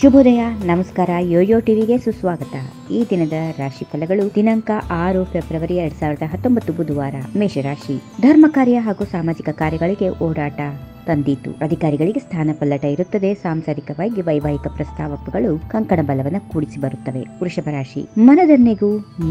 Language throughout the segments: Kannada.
ಶುಭೋದಯ, ನಮಸ್ಕಾರ. ಯೋಯೋ ಟಿವಿಗೆ ಸುಸ್ವಾಗತ. ಈ ದಿನದ ರಾಶಿ ಫಲಗಳು ದಿನಾಂಕ 6 ಫೆಬ್ರವರಿ 2019 ಬುಧವಾರ. ಮೇಷರಾಶಿ. ಧರ್ಮ ಕಾರ್ಯ ಹಾಗೂ ಸಾಮಾಜಿಕ ಕಾರ್ಯಗಳಿಗೆ ಓಡಾಟ ತಂದೀತು. ಅಧಿಕಾರಿಗಳಿಗೆ ಸ್ಥಾನ ಪಲ್ಲಟ ಇರುತ್ತದೆ. ಸಾಂಸಾರಿಕವಾಗಿ ವೈವಾಹಿಕ ಪ್ರಸ್ತಾವಗಳು ಕಂಕಣ ಬಲವನ್ನು ಕೂಡಿಸಿ ಬರುತ್ತವೆ. ವೃಷಭ ರಾಶಿ. ಮನದನ್ನೆಗೂ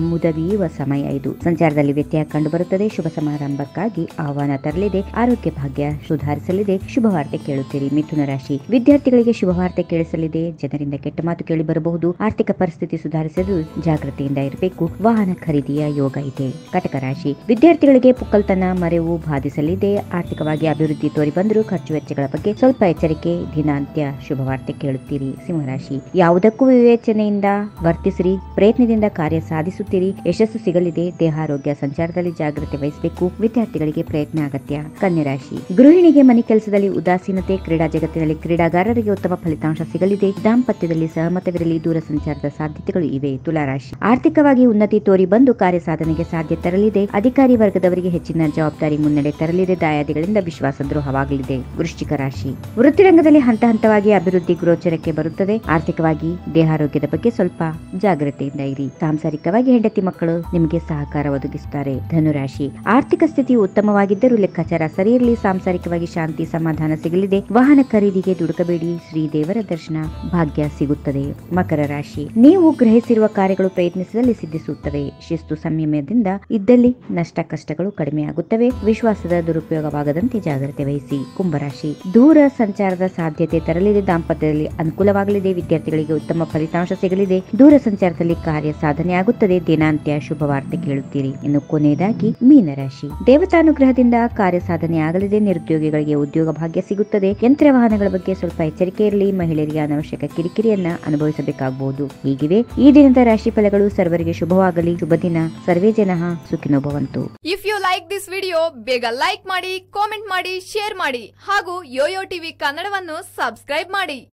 ಮುದವಿಯುವ ಸಮಯ ಇದು. ಸಂಚಾರದಲ್ಲಿ ವ್ಯತ್ಯಯ ಕಂಡು ಬರುತ್ತದೆ. ಶುಭ ಸಮಾರಂಭಕ್ಕಾಗಿ ಆಹ್ವಾನ ತರಲಿದೆ. ಆರೋಗ್ಯ ಭಾಗ್ಯ ಸುಧಾರಿಸಲಿದೆ. ಶುಭವಾರ್ತೆ ಕೇಳುತ್ತೀರಿ. ಮಿಥುನ ರಾಶಿ. ವಿದ್ಯಾರ್ಥಿಗಳಿಗೆ ಶುಭವಾರ್ತೆ ಕೇಳಿಸಲಿದೆ. ಜನರಿಂದ ಕೆಟ್ಟ ಮಾತು ಕೇಳಿ ಬರಬಹುದು. ಆರ್ಥಿಕ ಪರಿಸ್ಥಿತಿ ಸುಧಾರಿಸಲು ಜಾಗೃತಿಯಿಂದ ಇರಬೇಕು. ವಾಹನ ಖರೀದಿಯ ಯೋಗ ಇದೆ. ಕಟಕ ರಾಶಿ. ವಿದ್ಯಾರ್ಥಿಗಳಿಗೆ ಪುಕ್ಕಲ್ತನ ಮರೆವು ಬಾಧಿಸಲಿದೆ. ಆರ್ಥಿಕವಾಗಿ ಅಭಿವೃದ್ಧಿ ತೋರಿ ಬಂದರೂ ಖರ್ಚು ವೆಚ್ಚಗಳ ಬಗ್ಗೆ ಸ್ವಲ್ಪ ಎಚ್ಚರಿಕೆ. ದಿನಾಂತ್ಯ ಶುಭವಾರ್ತೆ ಕೇಳುತ್ತೀರಿ. ಸಿಂಹರಾಶಿ. ಯಾವುದಕ್ಕೂ ವಿವೇಚನೆಯಿಂದ ವರ್ತಿಸಿರಿ. ಪ್ರಯತ್ನದಿಂದ ಕಾರ್ಯ ಸಾಧಿಸುತ್ತೀರಿ. ಯಶಸ್ಸು ಸಿಗಲಿದೆ. ದೇಹಾರೋಗ್ಯ ಸಂಚಾರದಲ್ಲಿ ಜಾಗ್ರತೆ ವಹಿಸಬೇಕು. ವಿದ್ಯಾರ್ಥಿಗಳಿಗೆ ಪ್ರಯತ್ನ ಅಗತ್ಯ. ಕನ್ಯಾ ರಾಶಿ. ಗೃಹಿಣಿಗೆ ಮನೆ ಕೆಲಸದಲ್ಲಿ ಉದಾಸೀನತೆ. ಕ್ರೀಡಾ ಜಗತ್ತಿನಲ್ಲಿ ಕ್ರೀಡಾಗಾರರಿಗೆ ಉತ್ತಮ ಫಲಿತಾಂಶ ಸಿಗಲಿದೆ. ದಾಂಪತ್ಯದಲ್ಲಿ ಸಹಮತವಿರಲಿ. ದೂರ ಸಂಚಾರದ ಸಾಧ್ಯತೆಗಳು ಇವೆ. ತುಲಾರಾಶಿ. ಆರ್ಥಿಕವಾಗಿ ಉನ್ನತಿ ತೋರಿ ಬಂದು ಕಾರ್ಯ ಸಾಧನೆಗೆ ಸಾಧ್ಯ ತರಲಿದೆ. ಅಧಿಕಾರಿ ವರ್ಗದವರಿಗೆ ಹೆಚ್ಚಿನ ಜವಾಬ್ದಾರಿ ಮುನ್ನಡೆ ತರಲಿದೆ. ದಾಯಾದಿಗಳಿಂದ ವಿಶ್ವಾಸ ದ್ರೋಹವಾಗಲಿದೆ. ವೃಶ್ಚಿಕ ರಾಶಿ. ವೃತ್ತಿರಂಗದಲ್ಲಿ ಹಂತ ಹಂತವಾಗಿ ಅಭಿವೃದ್ಧಿ ಗೋಚರಕ್ಕೆ ಬರುತ್ತದೆ. ಆರ್ಥಿಕವಾಗಿ ದೇಹಾರೋಗ್ಯದ ಬಗ್ಗೆ ಸ್ವಲ್ಪ ಜಾಗ್ರತೆಯಿಂದ ಇರಿ. ಸಾಂಸಾರಿಕವಾಗಿ ಹೆಂಡತಿ ಮಕ್ಕಳು ನಿಮಗೆ ಸಹಕಾರ ಒದಗಿಸುತ್ತಾರೆ. ಧನುರಾಶಿ. ಆರ್ಥಿಕ ಸ್ಥಿತಿ ಉತ್ತಮವಾಗಿದ್ದರೂ ಲೆಕ್ಕಾಚಾರ ಸರಿ ಇರಲಿ. ಸಾಂಸಾರಿಕವಾಗಿ ಶಾಂತಿ ಸಮಾಧಾನ ಸಿಗಲಿದೆ. ವಾಹನ ಖರೀದಿಗೆ ದುಡುಕಬೇಡಿ. ಶ್ರೀದೇವರ ದರ್ಶನ ಭಾಗ್ಯ ಸಿಗುತ್ತದೆ. ಮಕರ ರಾಶಿ. ನೀವು ಗ್ರಹಿಸಿರುವ ಕಾರ್ಯಗಳು ಪ್ರಯತ್ನಿಸಿದಲ್ಲಿ ಸಿದ್ಧಿಸುತ್ತವೆ. ಶಿಸ್ತು ಸಂಯಮದಿಂದ ಇದ್ದಲ್ಲಿ ನಷ್ಟ ಕಷ್ಟಗಳು ಕಡಿಮೆಯಾಗುತ್ತವೆ. ವಿಶ್ವಾಸದ ದುರುಪಯೋಗವಾಗದಂತೆ ಜಾಗ್ರತೆ ವಹಿಸಿ. ಕುಂಭರಾಶಿ. ದೂರ ಸಂಚಾರದ ಸಾಧ್ಯತೆ ತರಲಿದೆ. ದಾಂಪತ್ಯದಲ್ಲಿ ಅನುಕೂಲವಾಗಲಿದೆ. ವಿದ್ಯಾರ್ಥಿಗಳಿಗೆ ಉತ್ತಮ ಫಲಿತಾಂಶ ಸಿಗಲಿದೆ. ದೂರ ಸಂಚಾರದಲ್ಲಿ ಕಾರ್ಯ ಸಾಧನೆ ಆಗುತ್ತದೆ. ದಿನಾಂತ್ಯ ಶುಭವಾರ್ತೆ ಕೇಳುತ್ತೀರಿ. ಇನ್ನು ಕೊನೆಯದಾಗಿ ಮೀನರಾಶಿ. ದೇವತಾನುಗ್ರಹದಿಂದ ಕಾರ್ಯ ಸಾಧನೆ ಆಗಲಿದೆ. ನಿರುದ್ಯೋಗಿಗಳಿಗೆ ಉದ್ಯೋಗ ಭಾಗ್ಯ ಸಿಗುತ್ತದೆ. ಯಂತ್ರ ವಾಹನಗಳ ಬಗ್ಗೆ ಸ್ವಲ್ಪ ಎಚ್ಚರಿಕೆ ಇರಲಿ. ಮಹಿಳೆಯರಿಗೆ ಅನವಶ್ಯಕ ಕಿರಿಕಿರಿಯನ್ನ ಅನುಭವಿಸಬೇಕಾಗಬಹುದು. ಹೀಗಿವೆ ಈ ದಿನದ ರಾಶಿ ಫಲಗಳು. ಸರ್ವರಿಗೆ ಶುಭವಾಗಲಿ. ಶುಭ ದಿನ. ಸರ್ವೇ ಜನಃ ಸುಖಿನೋ ಭವಂತು. If you like this video, ಬೇಗ ಲೈಕ್ ಮಾಡಿ, ಕಾಮೆಂಟ್ ಮಾಡಿ, ಶೇರ್ ಮಾಡಿ ಹಾಗೂ ಯೋಯೋ ಟಿವಿ ಕನ್ನಡವನ್ನು ಸಬ್ಸ್ಕ್ರೈಬ್ ಮಾಡಿ.